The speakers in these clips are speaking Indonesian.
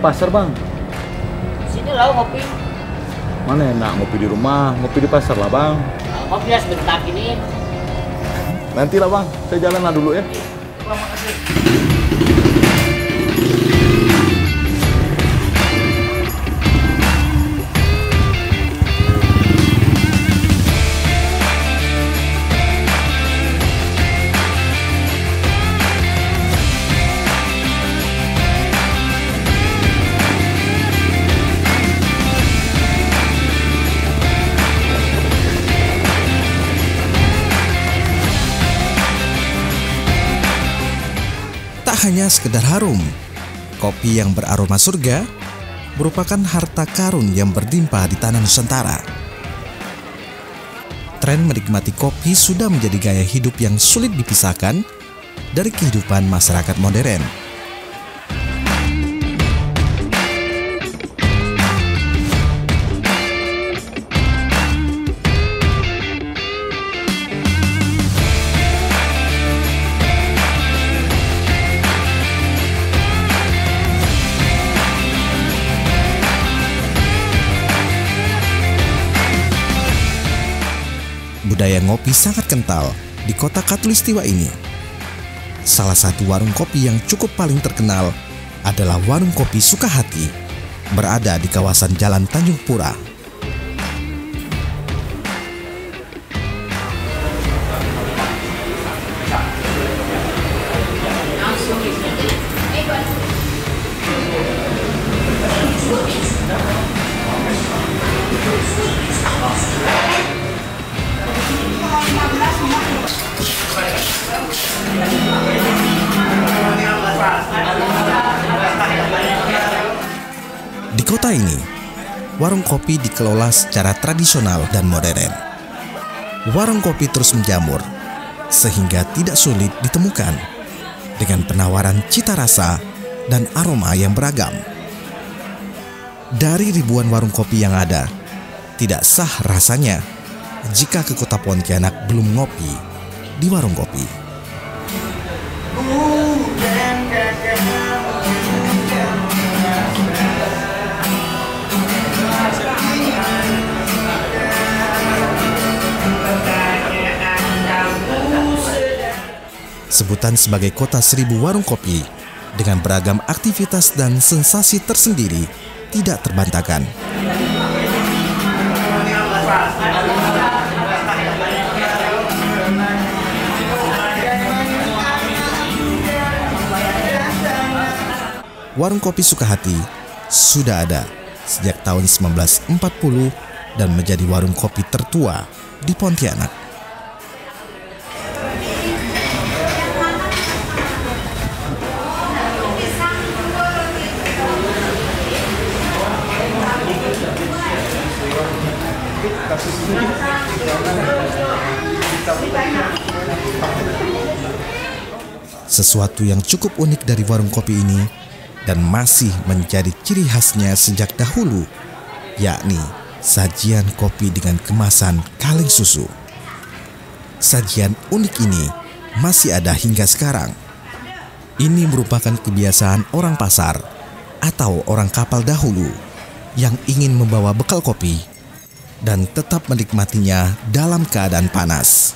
pasar bang. Sini lah ngopi. Mana enak ngopi di rumah, ngopi di pasar lah bang. Ngopi ya sebentar ini. Nanti lah bang, saya jalan lah dulu ya. Terima kasih. Tak hanya sekedar harum, kopi yang beraroma surga merupakan harta karun yang berlimpah di tanah Nusantara. Tren menikmati kopi sudah menjadi gaya hidup yang sulit dipisahkan dari kehidupan masyarakat modern. Budaya ngopi sangat kental di kota Khatulistiwa ini. Salah satu warung kopi yang cukup paling terkenal adalah Warung Kopi Sukahati, berada di kawasan Jalan Tanjung Pura. Di kota ini, warung kopi dikelola secara tradisional dan modern. Warung kopi terus menjamur, sehingga tidak sulit ditemukan, dengan penawaran cita rasa dan aroma yang beragam. Dari ribuan warung kopi yang ada, tidak sah rasanya jika ke kota Pontianak belum ngopi di warung kopi. Sebutan sebagai kota 1000 warung kopi dengan beragam aktivitas dan sensasi tersendiri tidak terbantahkan. Warung Kopi Sukahati sudah ada sejak tahun 1940 dan menjadi warung kopi tertua di Pontianak. Sesuatu yang cukup unik dari warung kopi ini dan masih menjadi ciri khasnya sejak dahulu, yakni sajian kopi dengan kemasan kaleng susu. Sajian unik ini masih ada hingga sekarang. Ini merupakan kebiasaan orang pasar atau orang kapal dahulu yang ingin membawa bekal kopi dan tetap menikmatinya dalam keadaan panas.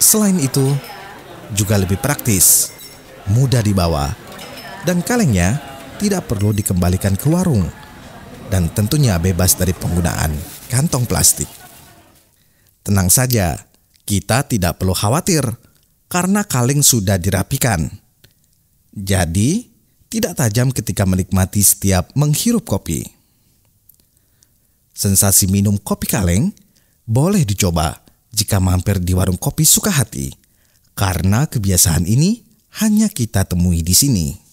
Selain itu, juga lebih praktis, mudah dibawa, dan kalengnya tidak perlu dikembalikan ke warung, dan tentunya bebas dari penggunaan kantong plastik. Tenang saja, kita tidak perlu khawatir karena kaleng sudah dirapikan. Jadi, tidak tajam ketika menikmati setiap menghirup kopi. Sensasi minum kopi kaleng boleh dicoba jika mampir di warung kopi Sukahati, karena kebiasaan ini hanya kita temui di sini.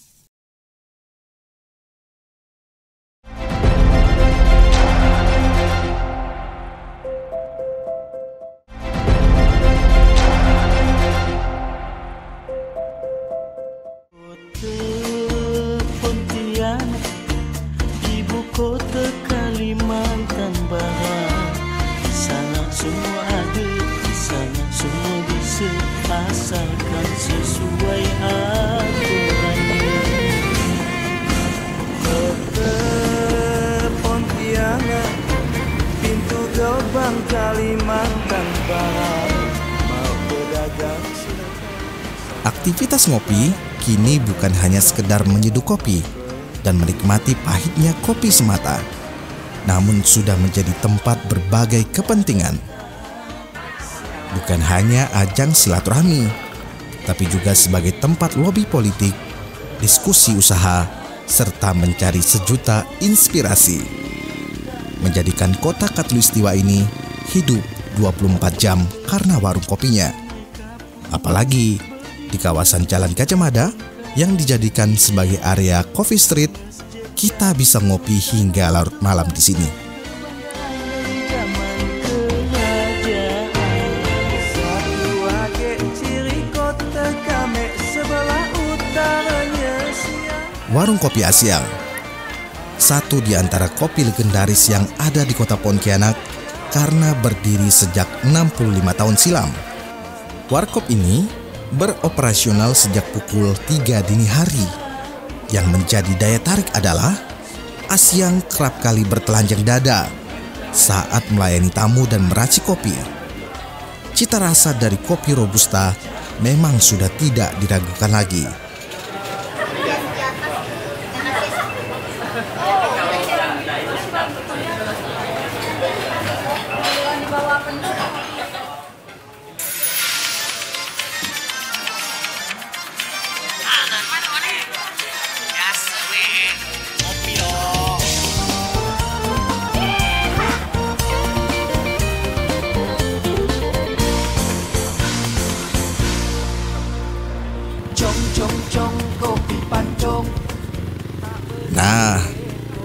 Pontianak, ibu kota Kalimantan Barat. Di sana semua ada, di sana semua bisa, asalkan sesuai aturannya. Aktivitas ngopi kini bukan hanya sekedar menyeduh kopi dan menikmati pahitnya kopi semata, namun sudah menjadi tempat berbagai kepentingan. Bukan hanya ajang silaturahmi, tapi juga sebagai tempat lobi politik, diskusi usaha, serta mencari sejuta inspirasi. Menjadikan kota Khatulistiwa ini hidup 24 jam karena warung kopinya. Apalagi di kawasan Jalan Gajah Mada yang dijadikan sebagai area coffee street, kita bisa ngopi hingga larut malam di sini. Warung Kopi Asyang, satu di antara kopi legendaris yang ada di kota Pontianak karena berdiri sejak 65 tahun silam. Warkop ini beroperasional sejak pukul 3 dini hari. Yang menjadi daya tarik adalah Asyang kerap kali bertelanjang dada saat melayani tamu dan meracik kopi. Cita rasa dari kopi Robusta memang sudah tidak diragukan lagi. Nah,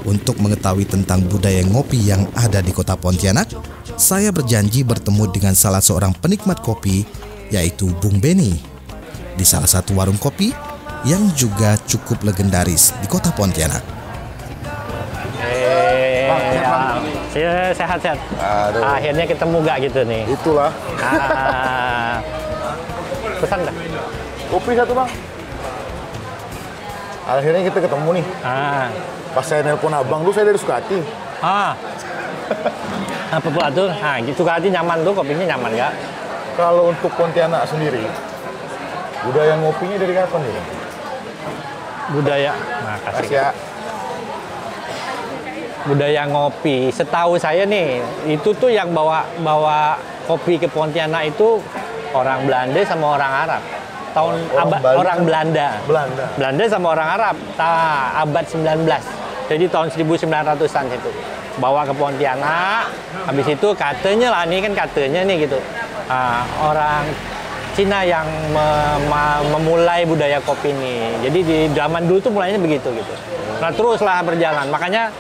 untuk mengetahui tentang budaya ngopi yang ada di kota Pontianak, saya berjanji bertemu dengan salah seorang penikmat kopi, yaitu Bung Benny, di salah satu warung kopi yang juga cukup legendaris di kota Pontianak. Sehat-sehat. Akhirnya ketemu gak gitu nih? Itulah. Pesan dah. Kopi satu bang. Akhirnya kita ketemu nih. Pas saya nelpon abang tuh saya dari Sukati. Apa pula tuh? Sukati nyaman tuh, kopinya nyaman ya. Kalau untuk Pontianak sendiri, budaya ngopinya dari kapan nih? Budaya, makasih ya. Budaya ngopi, setahu saya nih, itu tuh yang bawa kopi ke Pontianak itu orang Belanda sama orang Arab. Orang Belanda sama orang Arab, abad 19. Jadi tahun 1900-an itu. Bawa ke Pontianak, habis itu katanya lah, ini kan katanya nih gitu. Orang Cina yang memulai budaya kopi ini. Jadi di zaman dulu tuh mulainya begitu gitu. Nah teruslah berjalan, makanya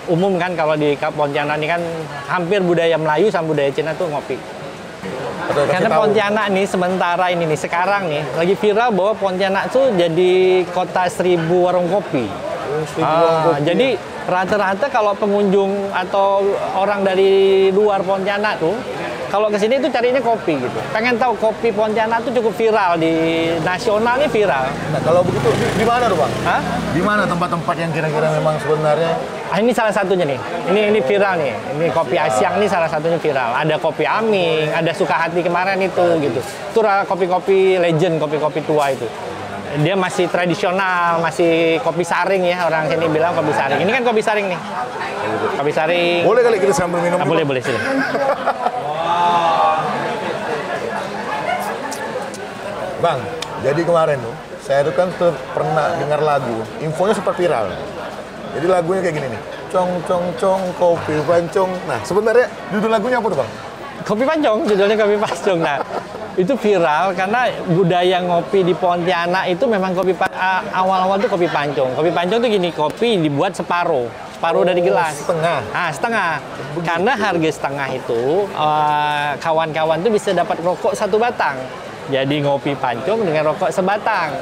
umum kan kalau di Pontianak ini kan hampir budaya Melayu sama budaya Cina tuh ngopi. Karena Pontianak nih sementara ini nih sekarang nih lagi viral bahwa Pontianak tuh jadi kota 1000 warung kopi. Jadi rata-rata kalau pengunjung atau orang dari luar Pontianak tuh kalau kesini tuh carinya kopi gitu. Pengen tahu kopi Pontianak tuh cukup viral di nasional nih viral. Nah kalau begitu di mana tuh bang? Di mana tempat-tempat yang kira-kira memang sebenarnya? Ini salah satunya nih. Ini viral nih. Ini kopi Asyang nih salah satunya viral. Ada kopi Aming, ada Sukahati kemarin itu gitu. Itu kopi-kopi legend, kopi-kopi tua itu. Dia masih tradisional, masih kopi saring ya, orang sini bilang kopi saring. Ini kan kopi saring nih. Kopi saring. Boleh kali kita sambil minum? Boleh sini. Bang, jadi kemarin tuh saya tuh kan pernah dengar lagu, infonya super viral. Jadi lagunya kayak gini nih, cong cong cong kopi pancong. Nah sebenarnya judul lagunya apa tuh bang? Kopi pancong, judulnya kopi pancong. Nah itu viral karena budaya ngopi di Pontianak itu memang awal-awal tuh kopi pancong. Kopi pancong tuh gini, kopi dibuat separuh dari gelas. Setengah. Karena harga setengah itu kawan-kawan tuh bisa dapat rokok 1 batang. Jadi ngopi pancong dengan rokok sebatang.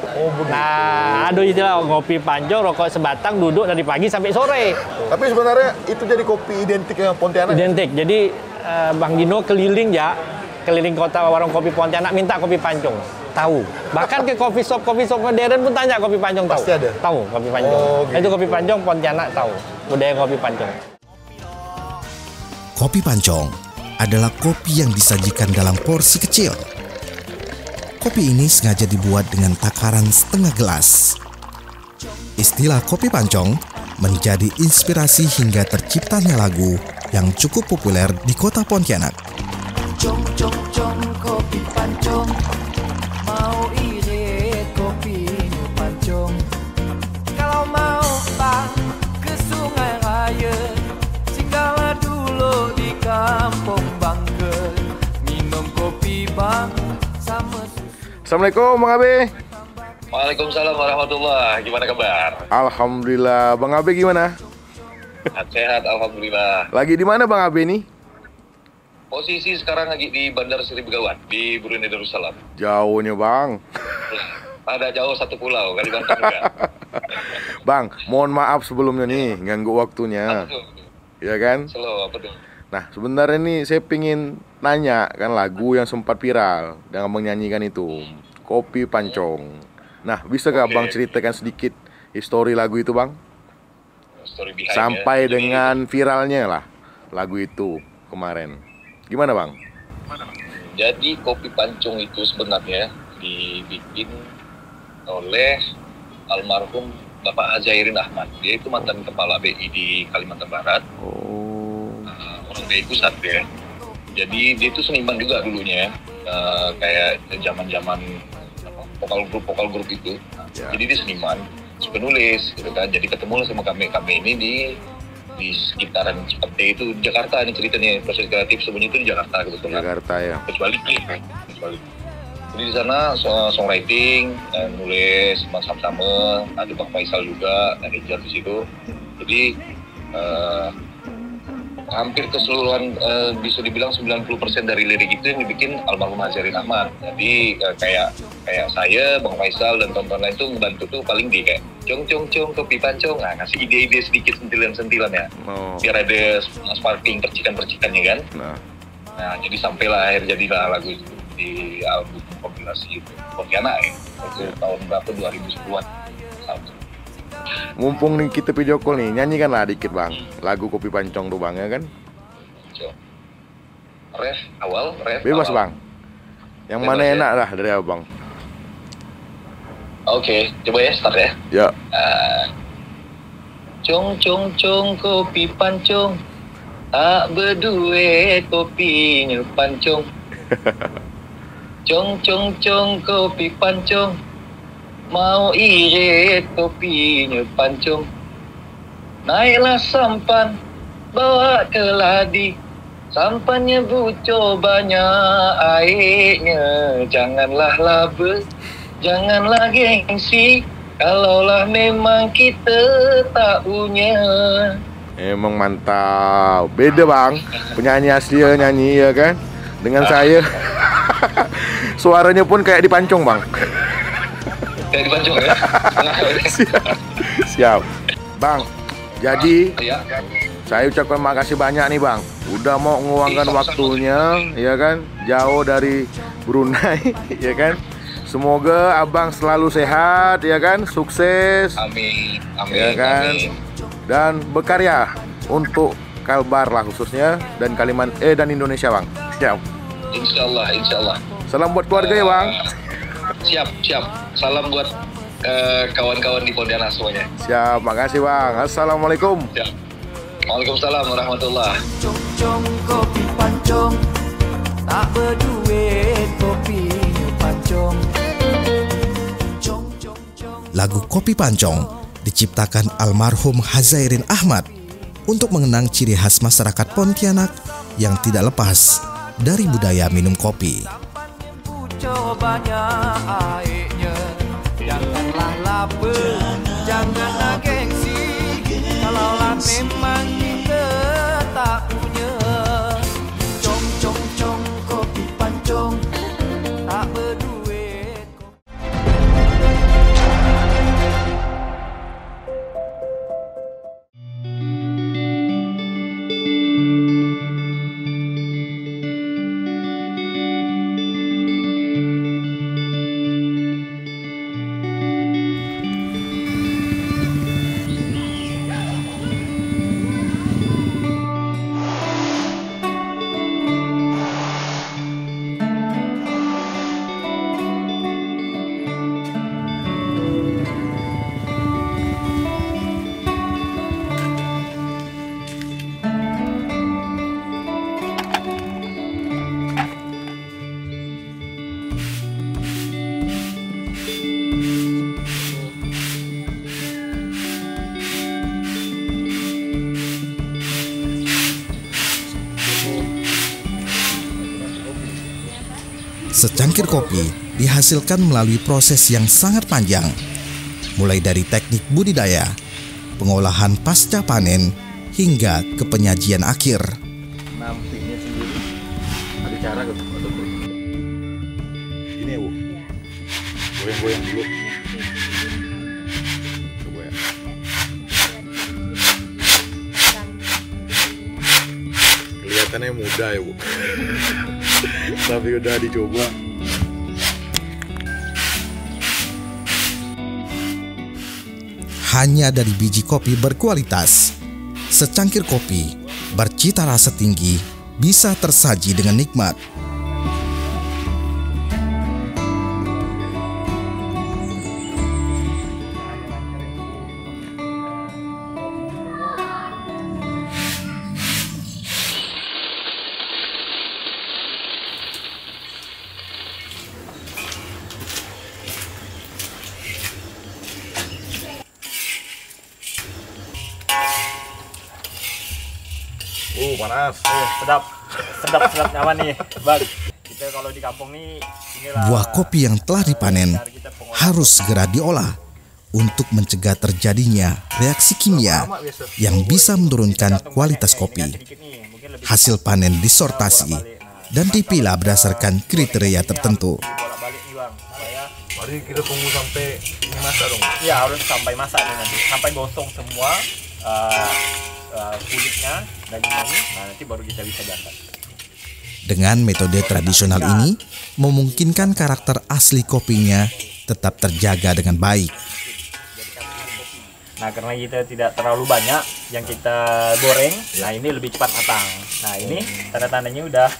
Nah, aduh istilah ngopi pancong, rokok sebatang, duduk dari pagi sampai sore. Tapi sebenarnya itu jadi kopi identik dengan Pontianak? Identik. Jadi Bang Dino keliling kota warung kopi Pontianak minta kopi pancong. Tahu. Bahkan ke coffee shop modern pun tanya kopi pancong tahu. Pasti ada. Tahu kopi pancong. Gitu. Itu kopi pancong Pontianak tahu. Budaya kopi pancong. Kopi pancong adalah kopi yang disajikan dalam porsi kecil. kopi ini sengaja dibuat dengan takaran setengah gelas. Istilah kopi pancong menjadi inspirasi hingga terciptanya lagu yang cukup populer di kota Pontianak. Cong cong cong kopi pancong, mau irit kopi pancong. Kalau mau bang ke Sungai Raya, singgahlah dulu di kampung Bangke, minum kopi bang sama susu. Assalamualaikum Bang Abe. Waalaikumsalam warahmatullahi. Gimana kabar? Alhamdulillah. Bang Abe gimana? Sehat, alhamdulillah. Lagi di mana Bang Abe nih? Posisi sekarang lagi di Bandar Seri Begawan di Brunei Darussalam. Jauhnya Bang. Ada jauh satu pulau, Kalimantan juga. Bang, mohon maaf sebelumnya nih ganggu waktunya. Ya kan? Slow, apa tuh? Nah, sebenarnya nih saya pingin nanya kan lagu yang sempat viral yang Abang nyanyikan itu, Kopi Pancong. Nah, bisa gak Abang ceritakan sedikit histori lagu itu Bang? Story behind Sampai ya. dengan viralnya lah lagu itu kemarin. Gimana Bang? Jadi kopi pancong itu sebenarnya dibikin oleh almarhum Bapak Hazairin Ahmad. Dia itu mantan kepala BI di Kalimantan Barat. Oh. Orang BI pusat ya. Jadi dia itu seniman juga dulunya. Kayak zaman-zaman vokal grup itu. Ya. Jadi dia seniman, penulis gitu kan. Jadi ketemu sama kami ini di sekitaran Cipete itu Jakarta. Ini ceritanya proses kreatif sebenarnya itu di Jakarta kebetulan. Jakarta ya. Kecuali. Jadi di sana songwriting, nulis sama-sama, ada Bang Faisal juga, manajer di situ. Jadi hampir keseluruhan bisa dibilang 90% dari lirik itu yang dibikin almarhum Hazairin Ahmad. Jadi kayak saya, Bang Faisal dan teman-teman lain tuh ngebantu tuh paling di kayak cong kopi pancong, ngasih ide-ide sedikit sentilan ya. Oh. Biar ada sparking percikan-percikannya kan. Nah, jadi sampailah akhir jadilah lagu itu di album kompilasi itu Pontianak ya. Itu tahun berapa 2010-an. Mumpung nih kita video call nih, nyanyikan lah dikit Bang lagu Kopi Pancong tuh Bang ya kan? Ref awal. Bebas Bang. Yang Bebas, mana ya? enak lah dari Abang. Oke, coba ya start ya. Ya. Cong kopi pancong, tak berduit kopinya pancong. Cong kopi pancong, mau irit kopinya pancong. Naiklah sampan, bawa ke ladi, sampannya bucor banyak airnya. Janganlah laba, janganlah gengsi, kalaulah memang kita tak punya. Emang mantap. Beda Bang, penyanyi asli nyanyi ya kan? Dengan saya. Suaranya pun kayak dipancong Bang. Kayak dipancong ya? Siap. Bang, jadi Ya. saya ucapkan makasih banyak nih Bang. Udah mau ngeluangkan waktunya, ya kan? Jauh dari Brunei, ya kan? Semoga Abang selalu sehat, ya kan? Sukses, Amin. ya kan? Dan berkarya untuk Kalbar lah khususnya dan dan Indonesia Bang. Siap. Insyaallah. Salam buat keluarga ya Bang. Siap. Salam buat kawan-kawan di Pontianak semuanya. Siap, makasih Bang. Assalamualaikum. Siap. Waalaikumsalam warahmatullahi. Cong kopi pancong, tak berduit kopi pancong. Lagu Kopi Pancong diciptakan almarhum Hazairin Ahmad untuk mengenang ciri khas masyarakat Pontianak yang tidak lepas dari budaya minum kopi. Bucor banyak airnya, janganlah laba, janganlah gengsi, kalaulah memang kita tak punya. Cong kopi pancong, tak berduit. secangkir kopi dihasilkan melalui proses yang sangat panjang, mulai dari teknik budidaya, pengolahan pasca panen, hingga ke penyajian akhir. Nampingnya sendiri ada cara gitu atau ini ya Bu, goyang-goyang dulu. Coba ya. Kelihatannya mudah ya Bu, tapi udah dicoba. Hanya dari biji kopi berkualitas, secangkir kopi bercita rasa tinggi bisa tersaji dengan nikmat. Panas. Sedap, sedap nyaman nih, Bang. Kita kalau di kampung nih, inilah Buah kopi yang telah dipanen harus segera diolah untuk mencegah terjadinya reaksi kimia yang bisa menurunkan kualitas kopi. Hasil panen disortasi dan dipilah berdasarkan kriteria tertentu. Mari kita tunggu sampai ini masak dong. Iya, harus sampai masak nih nanti, sampai gosong semua kulitnya, dagingnya ini, nah nanti baru kita bisa diangkat. Dengan metode tradisional ini, memungkinkan karakter asli kopinya tetap terjaga dengan baik. Nah, karena kita tidak terlalu banyak yang kita goreng, nah ini lebih cepat matang. Nah ini tanda-tandanya udah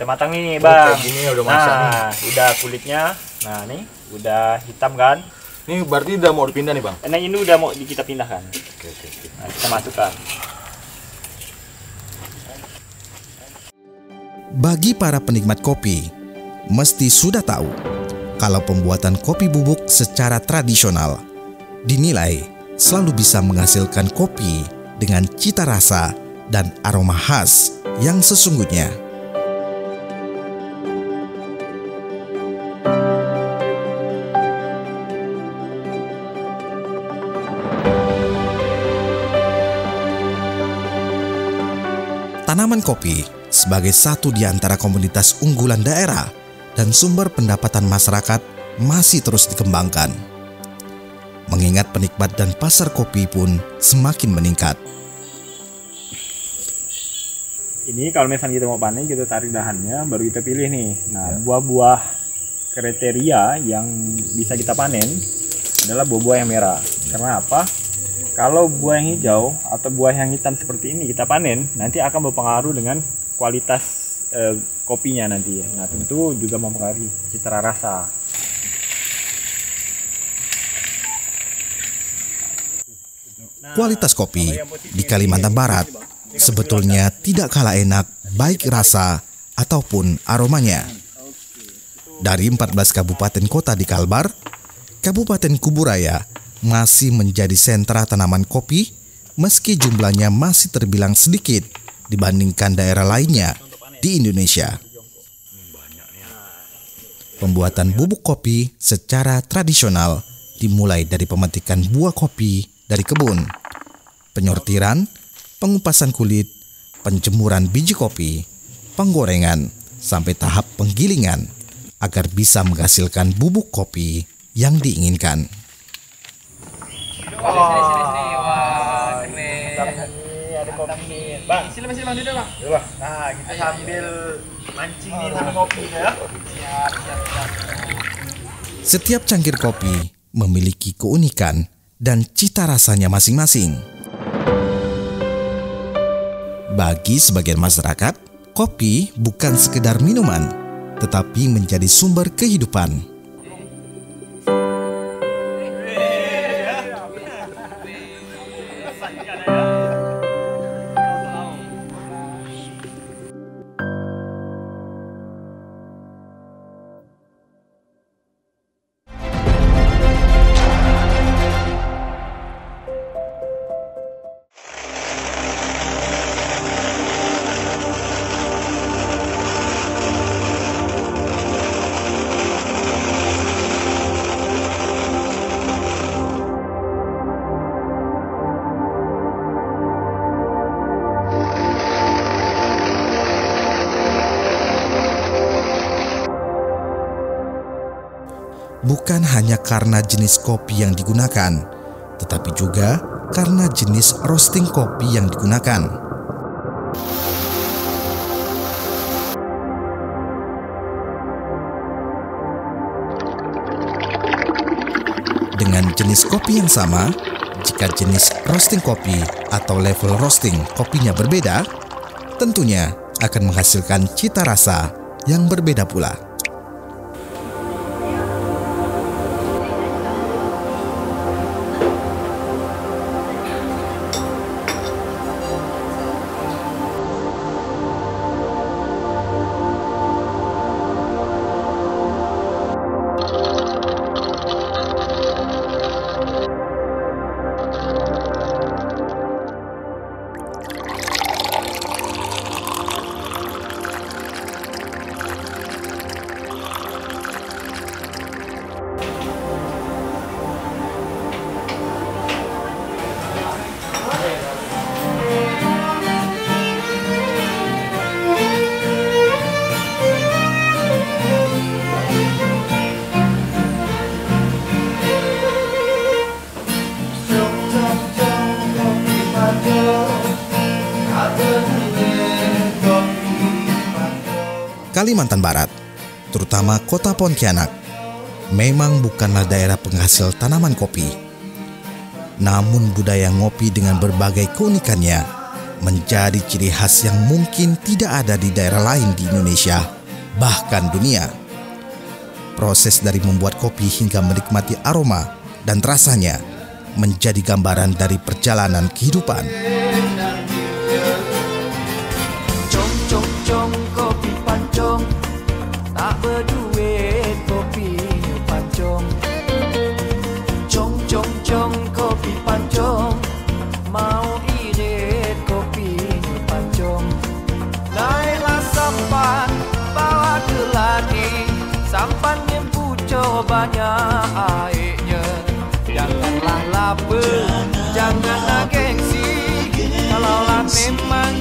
matang nih, Bang. Kayak gini udah masak nih. Udah kulitnya, nah nih udah hitam kan. Ini berarti udah mau dipindah nih Bang? Nah ini udah mau kita pindahkan. Oke. Nah, kita masukkan. Bagi para penikmat kopi, mesti sudah tahu kalau pembuatan kopi bubuk secara tradisional dinilai selalu bisa menghasilkan kopi dengan cita rasa dan aroma khas yang sesungguhnya. Tanaman kopi sebagai satu di antara komoditas unggulan daerah dan sumber pendapatan masyarakat masih terus dikembangkan. Mengingat penikmat dan pasar kopi pun semakin meningkat. Ini kalau misalnya kita mau panen, kita tarik dahannya, baru kita pilih nih. Nah, buah-buah kriteria yang bisa kita panen adalah buah-buah yang merah. Karena apa? Kalau buah yang hijau atau buah yang hitam seperti ini kita panen, nanti akan berpengaruh dengan kualitas kopinya nanti. Nah, tentu juga mempengaruhi citra rasa. Kualitas kopi di Kalimantan Barat sebetulnya tidak kalah enak baik rasa ataupun aromanya. Dari 14 kabupaten kota di Kalbar, Kabupaten Kuburaya masih menjadi sentra tanaman kopi meski jumlahnya masih terbilang sedikit dibandingkan daerah lainnya di Indonesia. Pembuatan bubuk kopi secara tradisional dimulai dari pemetikan buah kopi dari kebun, penyortiran, pengupasan kulit, penjemuran biji kopi, penggorengan, sampai tahap penggilingan agar bisa menghasilkan bubuk kopi yang diinginkan. Ada kopi. Bang, silakan dulu, Bang. Nah, kita sambil mancing nih sambil ngopi ya. Siap. Setiap cangkir kopi memiliki keunikan dan cita rasanya masing-masing. Bagi sebagian masyarakat, kopi bukan sekedar minuman, tetapi menjadi sumber kehidupan. bukan hanya karena jenis kopi yang digunakan, tetapi juga karena jenis roasting kopi yang digunakan. Dengan jenis kopi yang sama, jika jenis roasting kopi atau level roasting kopinya berbeda, tentunya akan menghasilkan cita rasa yang berbeda pula. Kalimantan Barat, terutama kota Pontianak, memang bukanlah daerah penghasil tanaman kopi. Namun budaya ngopi dengan berbagai keunikannya menjadi ciri khas yang mungkin tidak ada di daerah lain di Indonesia, bahkan dunia. Proses dari membuat kopi hingga menikmati aroma dan rasanya menjadi gambaran dari perjalanan kehidupan. Kopi pancong, tak berduit kopi pancong. Cong kopi pancong, mau irit kopi pancong. Naiklah sampan, bawa geladi, sampan yang pucuk banyak airnya. Janganlah lapar, janganlah gengsi, kalaulah memang